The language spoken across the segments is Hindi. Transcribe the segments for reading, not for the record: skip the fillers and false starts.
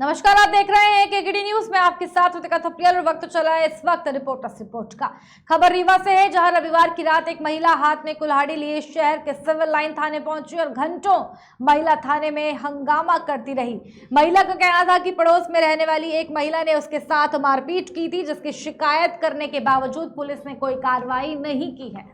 नमस्कार, आप देख रहे हैं केकेडी न्यूज में आपके साथ रितिका थपलियाल और वक्त चला है इस वक्त रिपोर्ट का। खबर रीवा से है, जहां रविवार की रात एक महिला हाथ में कुल्हाड़ी लिए शहर के सिविल लाइन थाने पहुंची और घंटों महिला थाने में हंगामा करती रही। महिला का कहना था कि पड़ोस में रहने वाली एक महिला ने उसके साथ मारपीट की थी, जिसकी शिकायत करने के बावजूद पुलिस ने कोई कार्रवाई नहीं की है।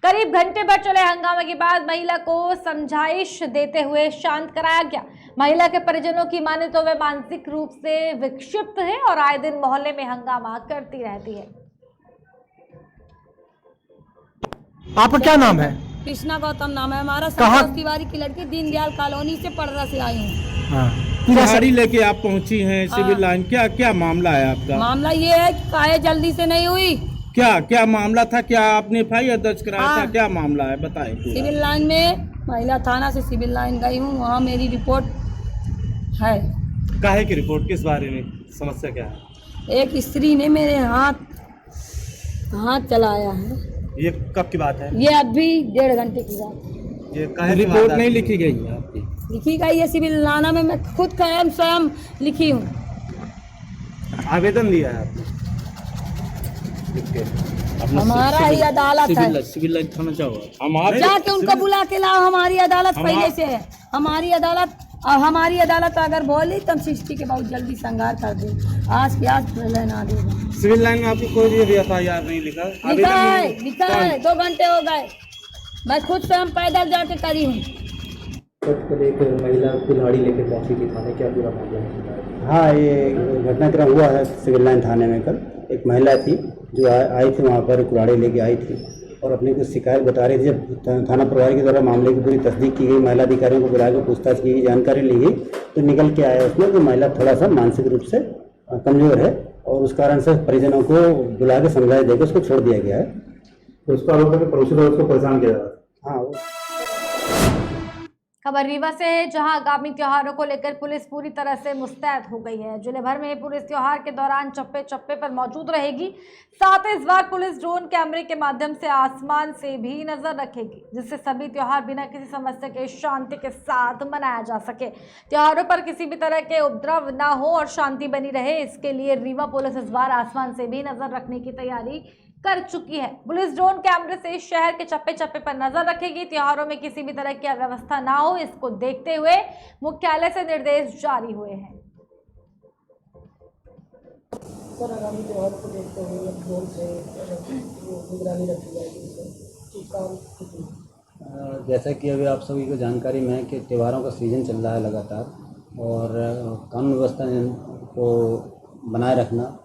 करीब घंटे भर चले हंगामे के बाद महिला को समझाइश देते हुए शांत कराया गया। महिला के परिजनों की माने तो वे मानसिक रूप से विक्षिप्त है और आए दिन मोहल्ले में हंगामा करती रहती है। आपका क्या नाम है? कृष्णा गौतम नाम है हमारा। संतोष तिवारी की लड़की दीनदयाल कॉलोनी से पड़रा से आई हूँ। कुल्हाड़ी लेके आप पहुंची हैं सिविल लाइन, क्या मामला है आपका? मामला ये है कि काहे जल्दी से नहीं हुई। क्या मामला था? क्या आपने एफआईआर दर्ज कराया था? क्या मामला है बताएं। सिविल लाइन में महिला थाना से सिविल लाइन गई हूँ, वहाँ मेरी रिपोर्ट है। काहे की रिपोर्ट? किस बारे में? समस्या क्या है? एक स्त्री ने मेरे हाथ चलाया है। ये कब की बात है? ये अभी 1.5 घंटे की बात। ये काहे की रिपोर्ट बात नहीं लिखी गई है आपकी? लिखी गई है सिविल लाना में, मैं खुद स्वयं लिखी हूँ। आवेदन दिया है आपने? हमारा ही अदालत है। सिविल लाइन थाना जाके उनको बुला के लाओ। हमारी अदालत पहले से है। हमारी अदालत अगर बोली तो हम सृष्टि के बहुत जल्दी संगार कर दे। आज की आज लेना देगा। सिविल लाइन में आपको कोई भी एफआईआर नहीं लिखा? लिखा है 2 घंटे हो गए। मैं खुद से हम पैदल जाके करी हूँ। एक महिला कुल्हाड़ी लेके पहुंची थी थाने, क्या पूरा मामला है? हाँ, ये घटनाक्रम हुआ है सिविल लाइन थाने में। कल एक महिला थी जो आई थी, वहाँ पर कुल्हाड़ी लेके आई थी और अपनी कुछ शिकायत बता रही थी। जब थाना प्रभारी के द्वारा मामले की पूरी तस्दीक की गई, महिला अधिकारियों को बुलाकर पूछताछ की गई, जानकारी ली गई, तो निकल के आया उसमें कि महिला थोड़ा सा मानसिक रूप से कमज़ोर है और उस कारण से परिजनों को बुला के समझाया देकर उसको छोड़ दिया गया है। तो उसका आरोप है कि पड़ोसी द्वारा उसको परेशान किया जा रहा था। हाँ। खबर रीवा से है, जहां आगामी त्योहारों को लेकर पुलिस पूरी तरह से मुस्तैद हो गई है। जिले भर में पुलिस त्योहार के दौरान चप्पे चप्पे पर मौजूद रहेगी। साथ ही इस बार पुलिस ड्रोन कैमरे के माध्यम से आसमान से भी नजर रखेगी, जिससे सभी त्योहार बिना किसी समस्या के शांति के साथ मनाया जा सके। त्योहारों पर किसी भी तरह के उपद्रव ना हो और शांति बनी रहे, इसके लिए रीवा पुलिस इस बार आसमान से भी नजर रखने की तैयारी कर चुकी है। पुलिस ड्रोन कैमरे से शहर के चप्पे चप्पे पर नजर रखेगी। त्योहारों में किसी भी तरह की अव्यवस्था ना हो, इसको देखते हुए मुख्यालय से निर्देश जारी हुए हैं। आगामी त्योहार को देखते हुए ड्रोन से निगरानी रखी जाएगी। जैसा कि अभी आप सभी को जानकारी में है कि त्योहारों का सीज़न चल रहा है लगातार, और कानून व्यवस्था को बनाए रखना,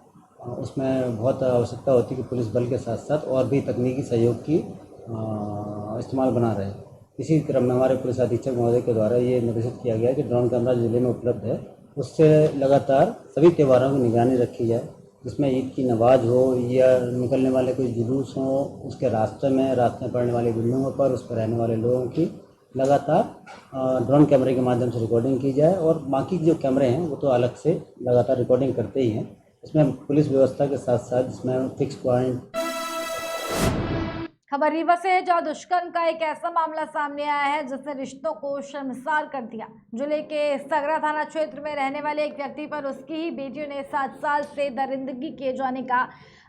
उसमें बहुत आवश्यकता होती है कि पुलिस बल के साथ साथ और भी तकनीकी सहयोग की इस्तेमाल बना रहे। इसी क्रम में हमारे पुलिस अधीक्षक महोदय के द्वारा ये निर्देशित किया गया है कि ड्रोन कैमरा जिले में उपलब्ध है, उससे लगातार सभी त्योहारों की निगरानी रखी जाए। जिसमें ईद की नमाज हो या निकलने वाले कोई जुलूस हो, उसके रास्ते में पड़ने वाली बिल्डिंगों पर, उस पर रहने वाले लोगों की लगातार ड्रोन कैमरे के माध्यम से रिकॉर्डिंग की जाए। और बाकी जो कैमरे हैं वो तो अलग से लगातार रिकॉर्डिंग करते ही हैं। इसमें पुलिस व्यवस्था के साथ साथ इसमें फिक्स पॉइंट। खबर रीवा से है, जहां दुष्कर्म का एक ऐसा मामला सामने आया है जिसने रिश्तों को शर्मसार कर दिया। जिले के सगरा थाना क्षेत्र में रहने वाले एक व्यक्ति पर उसकी ही बेटियों ने 7 साल से दरिंदगी किए जाने का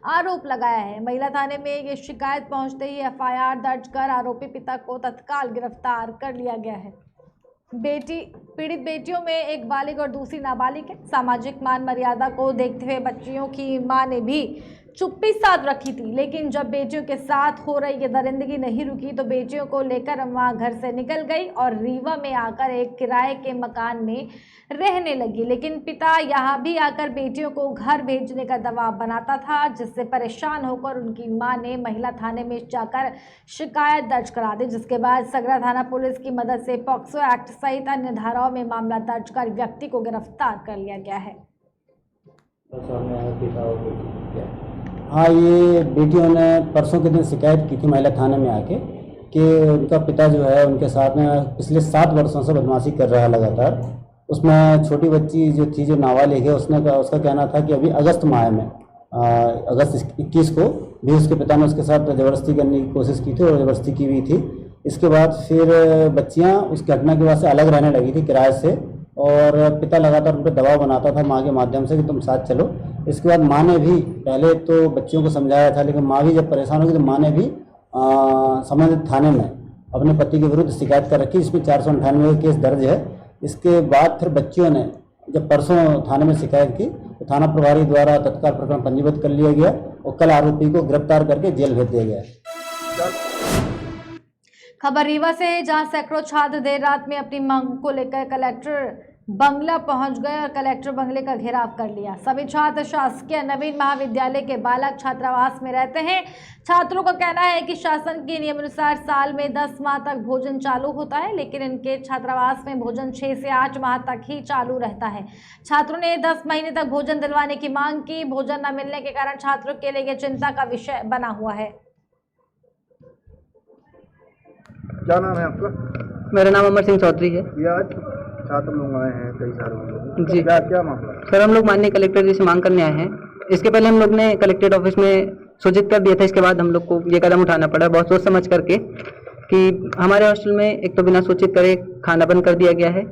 आरोप लगाया है। महिला थाने में ये शिकायत पहुंचते ही एफआईआर दर्ज कर आरोपी पिता को तत्काल गिरफ्तार कर लिया गया है। पीड़ित बेटियों में एक बालिग और दूसरी नाबालिग है। सामाजिक मान मर्यादा को देखते हुए बच्चियों की मां ने भी चुप्पी साध रखी थी, लेकिन जब बेटियों के साथ हो रही ये दरिंदगी नहीं रुकी तो बेटियों को लेकर वहां घर से निकल गई और रीवा में आकर एक किराए के मकान में रहने लगी। लेकिन पिता यहां भी आकर बेटियों को घर भेजने का दबाव बनाता था, जिससे परेशान होकर उनकी मां ने महिला थाने में जाकर शिकायत दर्ज करा दी, जिसके बाद सगरा थाना पुलिस की मदद से पॉक्सो एक्ट सहित अन्य धाराओं में मामला दर्ज कर व्यक्ति को गिरफ्तार कर लिया गया है। हाँ, ये बेटियों ने परसों के दिन शिकायत की थी महिला थाने में आके कि उनका पिता जो है उनके साथ में पिछले 7 वर्षों से बदमाशी कर रहा है लगातार। उसमें छोटी बच्ची जो थी, जो नाबालिग है, उसका कहना था कि अभी अगस्त माह में अगस्त 21 को भी उसके पिता ने उसके साथ ज़बरदस्ती करने की कोशिश की थी और ज़बरदस्ती की हुई थी। इसके बाद फिर बच्चियां उस घटना के बाद से अलग रहने लगी थी किराए से, और पिता लगातार उन पर दबाव बनाता था माँ के माध्यम से कि तुम साथ चलो। इसके बाद माँ ने भी पहले तो बच्चियों को समझाया था, लेकिन माँ भी जब परेशान होगी तो माँ ने भी संबंधित थाने में अपने पति के विरुद्ध शिकायत कर रखी, इसमें 498 केस दर्ज है। इसके बाद फिर बच्चियों ने जब परसों थाने में शिकायत की तो थाना प्रभारी द्वारा तत्काल प्रकरण पंजीबद्ध कर लिया गया और कल आरोपी को गिरफ्तार करके जेल भेज दिया गया। खबर रीवा से है, जहां सैकड़ों छात्र देर रात में अपनी मांग को लेकर कलेक्टर बंगला पहुंच गए और कलेक्टर बंगले का घेराव कर लिया। सभी छात्र शासकीय नवीन महाविद्यालय के बालक छात्रावास में रहते हैं। छात्रों का कहना है कि शासन के नियमानुसार साल में 10 माह तक भोजन चालू होता है, लेकिन इनके छात्रावास में भोजन 6 से 8 माह तक ही चालू रहता है। छात्रों ने 10 महीने तक भोजन दिलवाने की मांग की। भोजन न मिलने के कारण छात्रों के लिए चिंता का विषय बना हुआ है। क्या नाम है आपका? मेरा नाम अमर सिंह चौधरी है। ये आज छात्र लोग आए हैं, कई सारे लोग। जी, क्या मामला है? सर हम लोग माननीय कलेक्टर जी से मांग करने आए हैं। इसके पहले हम लोग ने कलेक्ट्रेट ऑफिस में सूचित कर दिया था, इसके बाद हम लोग को ये कदम उठाना पड़ा बहुत सोच समझ करके कि हमारे हॉस्टल में एक तो बिना सूचित करे खाना बंद कर दिया गया है।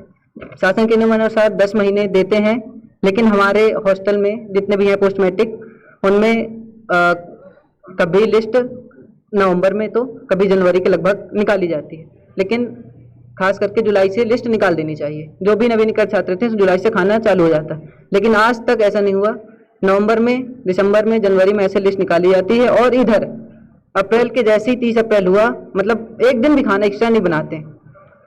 शासन के नियमानुसार 10 महीने देते हैं, लेकिन हमारे हॉस्टल में जितने भी हैं पोस्ट मैट्रिक, उनमें कभी लिस्ट नवंबर में तो कभी जनवरी के लगभग निकाली जाती है, लेकिन खास करके जुलाई से लिस्ट निकाल देनी चाहिए। जो भी नवीनीकृत छात्र थे जुलाई से खाना चालू हो जाता है, लेकिन आज तक ऐसा नहीं हुआ। नवंबर में, दिसंबर में, जनवरी में ऐसे लिस्ट निकाली जाती है और इधर अप्रैल के जैसे ही 30 अप्रैल हुआ, मतलब एक दिन भी खाना एक्स्ट्रा नहीं बनाते।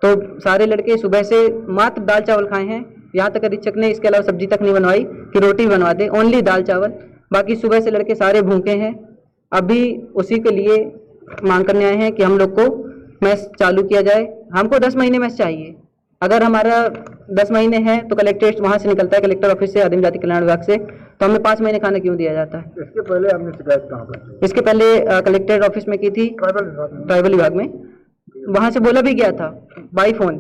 तो सारे लड़के सुबह से मात्र दाल चावल खाए हैं। यहाँ तक अधीक्षक ने इसके अलावा सब्जी तक नहीं बनवाई कि रोटी बनवा दे, ओनली दाल चावल। बाकी सुबह से लड़के सारे भूखे हैं। अभी उसी के लिए मांग करने आए हैं कि हम लोग को मैस चालू किया जाए। हमको 10 महीने मैस चाहिए। अगर हमारा 10 महीने है तो कलेक्ट्रेट वहाँ से निकलता है, कलेक्टर ऑफिस से, आदिम जाति कल्याण विभाग से, तो हमें 5 महीने खाना क्यों दिया जाता है? इसके पहले आपने शिकायत कहाँ पर? इसके पहले कलेक्ट्रेट ऑफिस में की थी, ट्राइबल विभाग में। वहाँ से बोला भी गया था बाई फोन,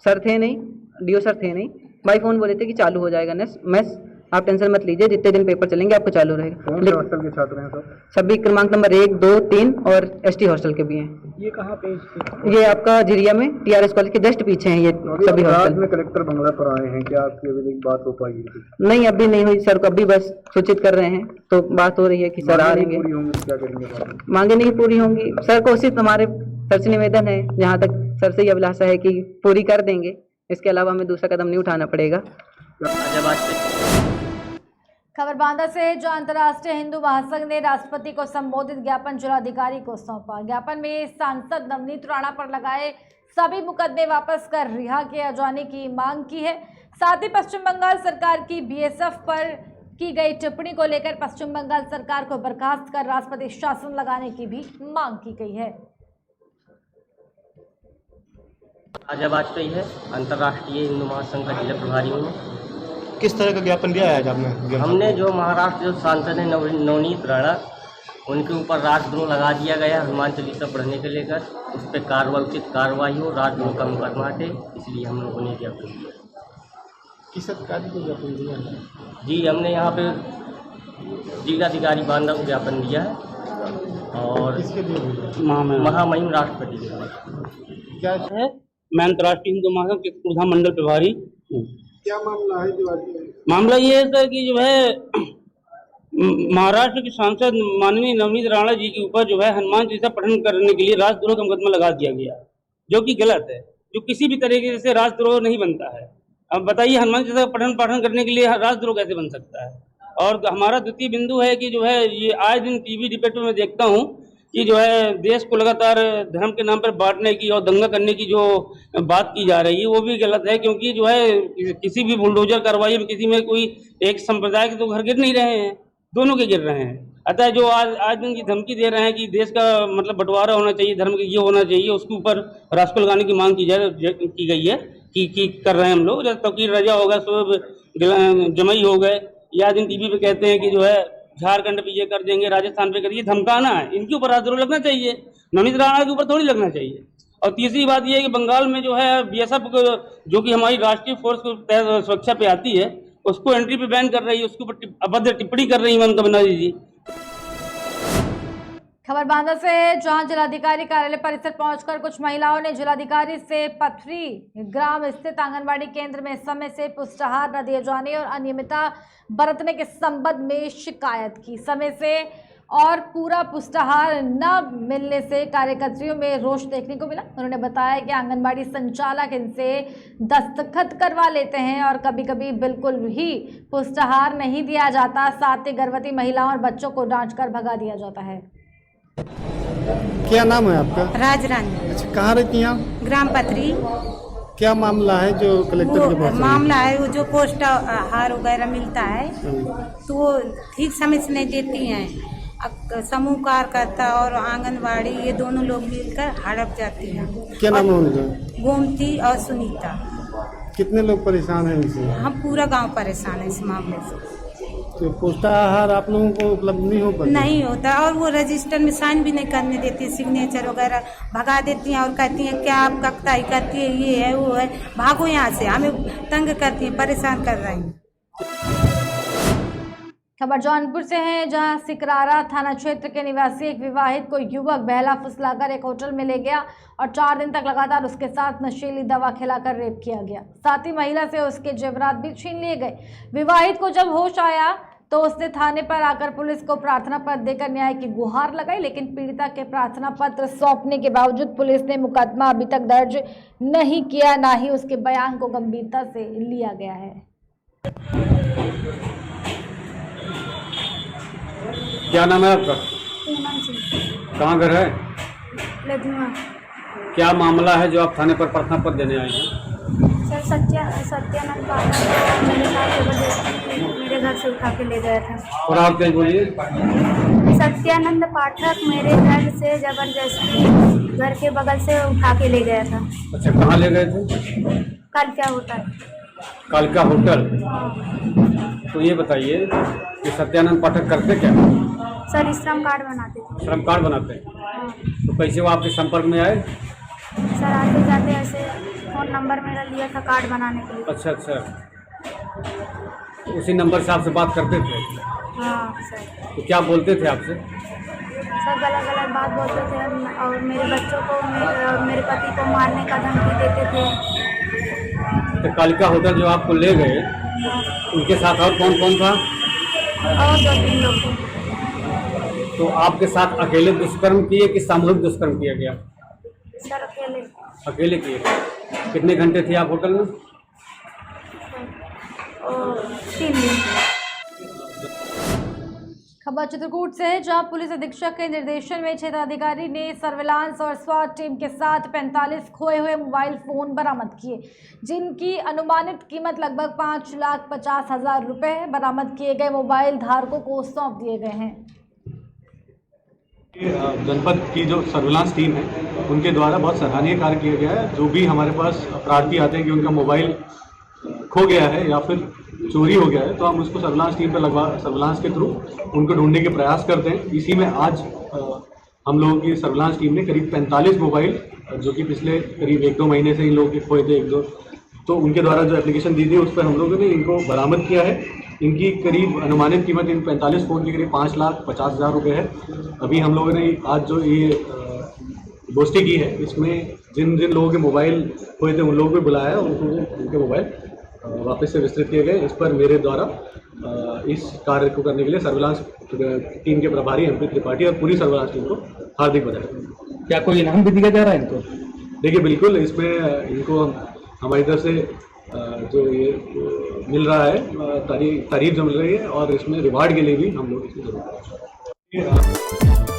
सर थे नहीं, डीओ सर थे नहीं, बाई फोन बोले थे कि चालू हो जाएगा मैस, आप टेंशन मत लीजिए, जितने दिन पेपर चलेंगे आपको चालू रहेगा। कौन से हॉस्टल के छात्र हैं सर? सभी क्रमांक नंबर 1, 2, 3 और एसटी हॉस्टल के भी हैं। ये कहाँ पे? ये आपका झिरिया में टीआरएस कॉलेज के जस्ट पीछे हैं ये सभी रात हॉस्टल। में कलेक्टर बंगला पर आए हैं, क्या आपकी अभी तक बात हो पाएगी? नहीं, अभी नहीं हुई सर को, अभी बस सूचित कर रहे हैं, तो बात हो रही है कि सर आ रहेंगे। पूरी होंगी क्या करेंगे? मांगे नहीं पूरी होंगी सर को, सिर्फ हमारे सर से निवेदन है, जहाँ तक सर से ये अभिलाषा है कि पूरी कर देंगे। इसके अलावा हमें दूसरा कदम नहीं उठाना पड़ेगा। खबर बांदा से, जो अंतर्राष्ट्रीय हिंदू महासंघ ने राष्ट्रपति को संबोधित ज्ञापन जिलाधिकारी को सौंपा। ज्ञापन में सांसद नवनीत राणा पर लगाए सभी मुकदमे वापस कर रिहा किया जाने की मांग की है। साथ ही पश्चिम बंगाल सरकार की बीएसएफ पर की गई टिप्पणी को लेकर पश्चिम बंगाल सरकार को बर्खास्त कर राष्ट्रपति शासन लगाने की भी मांग की गई है। आजा वाजपेयी है, अंतर्राष्ट्रीय हिंदू महासंघ का जिला प्रभारी हूँ। किस तरह का ज्ञापन दिया है आज आपने? हमने जो महाराष्ट्र जो सांसद हैं नवनीत राणा, उनके ऊपर राजद्रोह लगा दिया गया हनुमान चालीसा पढ़ने के लेकर, उस पर उचित कार्रवाई हो, राजद्रोह का मुकदमा हटे, इसलिए हम लोगों ने ज्ञापन दिया। किस अधिकारी को ज्ञापन दिया? जी, हमने यहाँ पे जिलाधिकारी बांदा को ज्ञापन दिया है और महामहिम राष्ट्रपति के लिए। क्या है? मैं अंतर्राष्ट्रीय हिंदू महासंघ के प्रधान मंडल प्रभारी हूँ। क्या मामला है? मामला ये है सर कि जो है महाराष्ट्र के सांसद माननीय नवनीत राणा जी के ऊपर जो है हनुमान चालीसा पठन करने के लिए राजद्रोह का मुकदमा लगा दिया गया, जो कि गलत है, जो किसी भी तरीके से राजद्रोह नहीं बनता है। अब बताइए हनुमान चालीसा पठन करने के लिए राजद्रोह कैसे बन सकता है? और हमारा द्वितीय बिंदु है कि जो है ये आए दिन टीवी डिबेट में देखता हूँ कि जो है देश को लगातार धर्म के नाम पर बांटने की और दंगा करने की जो बात की जा रही है वो भी गलत है, क्योंकि जो है किसी भी बुलडोजर कार्रवाई में किसी में कोई एक संप्रदाय के तो घर गिर नहीं रहे हैं, दोनों के गिर रहे हैं। अतः जो आज दिन की धमकी दे रहे हैं कि देश का मतलब बंटवारा होना चाहिए, धर्म का ये होना चाहिए, उसके ऊपर राष्ट्रपति लगाने की मांग की गई है कि कर रहे हैं हम लोग। जैसे तौकीर रजा हो गया, शोएब जमई हो गए, या दिन टीवी पे कहते हैं कि जो है झारखंड पे ये कर देंगे, राजस्थान पे करिए, धमकाना है, इनके ऊपर राजद्रोह लगना चाहिए, नवनीत राणा के ऊपर थोड़ी लगना चाहिए। और तीसरी बात ये है कि बंगाल में जो है बीएसएफ जो कि हमारी राष्ट्रीय फोर्स को सुरक्षा पे आती है, उसको एंट्री पे बैन कर रही है, उसके ऊपर अभद्र टिप्पणी कर रही है ममता बनर्जी जी। खबर बांदा से है, जहां जिलाधिकारी कार्यालय परिसर पहुंचकर कुछ महिलाओं ने जिलाधिकारी से पथरी ग्राम स्थित आंगनबाड़ी केंद्र में समय से पुष्टाहार न दिए जाने और अनियमितता बरतने के संबंध में शिकायत की। समय से और पूरा पुष्टाहार न मिलने से कार्यकर्तियों में रोष देखने को मिला। उन्होंने बताया कि आंगनबाड़ी संचालक इनसे दस्तखत करवा लेते हैं और कभी कभी बिल्कुल ही पुष्टाहार नहीं दिया जाता। साथ ही गर्भवती महिलाओं और बच्चों को डांटकर भगा दिया जाता है। क्या नाम है आपका? राज रानी। अच्छा, कहाँ रहती हैं आप? ग्राम पथरी। क्या मामला है जो कलेक्टर के पास है? मामला है वो जो पोस्ट आहार वगैरह मिलता है तो वो ठीक समय से नहीं देती हैं। समूह कार्यकर्ता और आंगनवाड़ी ये दोनों लोग मिलकर हड़प जाती हैं। क्या नाम है उनका? गोमती और सुनीता। कितने लोग परेशान हैं इनसे? हम पूरा गांव परेशान है इस मामले से। तो पौष्टिकाहार आप लोगों को उपलब्ध नहीं हो पाता? नहीं होता और वो रजिस्टर में साइन भी नहीं करने देती, सिग्नेचर वगैरह भगा देती हैं और कहती हैं क्या आप कक्ताई करती है, ये है वो है, भागो यहाँ से, हमें तंग करती हैं, परेशान कर रही हैं। खबर जौनपुर से है, जहां सिकरारा थाना क्षेत्र के निवासी एक विवाहित को युवक बहला फुसलाकर एक होटल में ले गया और 4 दिन तक लगातार उसके साथ नशीली दवा खिलाकर रेप किया गया। साथ ही महिला से उसके जेवरात भी छीन लिए गए। विवाहित को जब होश आया तो उसने थाने पर आकर पुलिस को प्रार्थना पत्र देकर न्याय की गुहार लगाई, लेकिन पीड़िता के प्रार्थना पत्र सौंपने के बावजूद पुलिस ने मुकदमा अभी तक दर्ज नहीं किया, ना ही उसके बयान को गंभीरता से लिया गया है। क्या नाम है आपका? कहाँ घर है? लदुआ। क्या मामला है जो आप थाने पर प्रार्थना पत्र देने आए हैं? सर सत्यानंद पाठक मेरे साथ जबरदस्ती मेरे घर से उठा के ले गया था। और आप क्या बोलिए? सत्यानंद पाठक मेरे घर से जबरदस्ती घर के बगल से उठा के ले गया था। अच्छा, कहाँ ले गए थे? कल क्या होता है? कालका होटल। तो ये बताइए कि सत्यानंद पाठक करते क्या? सर श्रम कार्ड बनाते थे। श्रम कार्ड बनाते हैं? तो कैसे वो आपके संपर्क में आए? सर आते जाते ऐसे फ़ोन नंबर मेरा लिया था कार्ड बनाने के लिए। अच्छा अच्छा, उसी नंबर से आपसे बात करते थे? हाँ सर। तो क्या बोलते थे आपसे? सर गलत गलत बात बोलते थे और मेरे बच्चों को मेरे पति को मारने का धमकी देते थे। तो कालिका होटल जो आपको ले गए उनके साथ और कौन कौन था? और 2-3 लोग। तो आपके साथ अकेले दुष्कर्म किए कि सामूहिक दुष्कर्म किया गया? सर अकेले किए। कितने घंटे थे आप होटल में? 3 दिन। खबर चित्रकूट से है, जहां पुलिस अधीक्षक के निर्देशन में क्षेत्राधिकारी ने सर्विलांस और स्वाट टीम के साथ 45 खोए हुए मोबाइल फोन बरामद किए, जिनकी अनुमानित कीमत लगभग 5,50,000 रुपये है। बरामद किए गए मोबाइल धारकों को सौंप दिए गए हैं। जनपद की जो सर्विलांस टीम है उनके द्वारा बहुत सराहनीय कार्य किया गया है। जो भी हमारे पास अपराधी आते हैं कि उनका मोबाइल खो गया है या फिर चोरी हो गया है, तो हम उसको सर्विलांस टीम पर सर्विलांस के थ्रू उनको ढूंढने के प्रयास करते हैं। इसी में आज हम लोगों की सर्विलांस टीम ने करीब 45 मोबाइल, जो कि पिछले करीब 1-2 महीने से इन लोगों के खोए थे 1-2, तो उनके द्वारा जो एप्लीकेशन दी थी उस पर हम लोगों ने इनको बरामद किया है। इनकी करीब अनुमानित कीमत इन 45 फ़ोन की करीब 5,50,000 रुपये है। अभी हम लोगों ने आज जो ये गोष्ठी की है इसमें जिन जिन लोगों के मोबाइल खोए थे उन लोगों को बुलाया है, उनके मोबाइल वापस से विस्तृत किए गए। इस पर मेरे द्वारा इस कार्य को करने के लिए सर्विलांस टीम के प्रभारी MP त्रिपाठी और पूरी सर्विलांस टीम को हार्दिक बधाई। क्या कोई इनाम भी दिया जा रहा है इनको? देखिए बिल्कुल, इसमें इनको हमारी तरफ से जो ये मिल रहा है तारीफ जो मिल रही है और इसमें रिवार्ड के लिए भी हम लोग इसकी जरूरत है।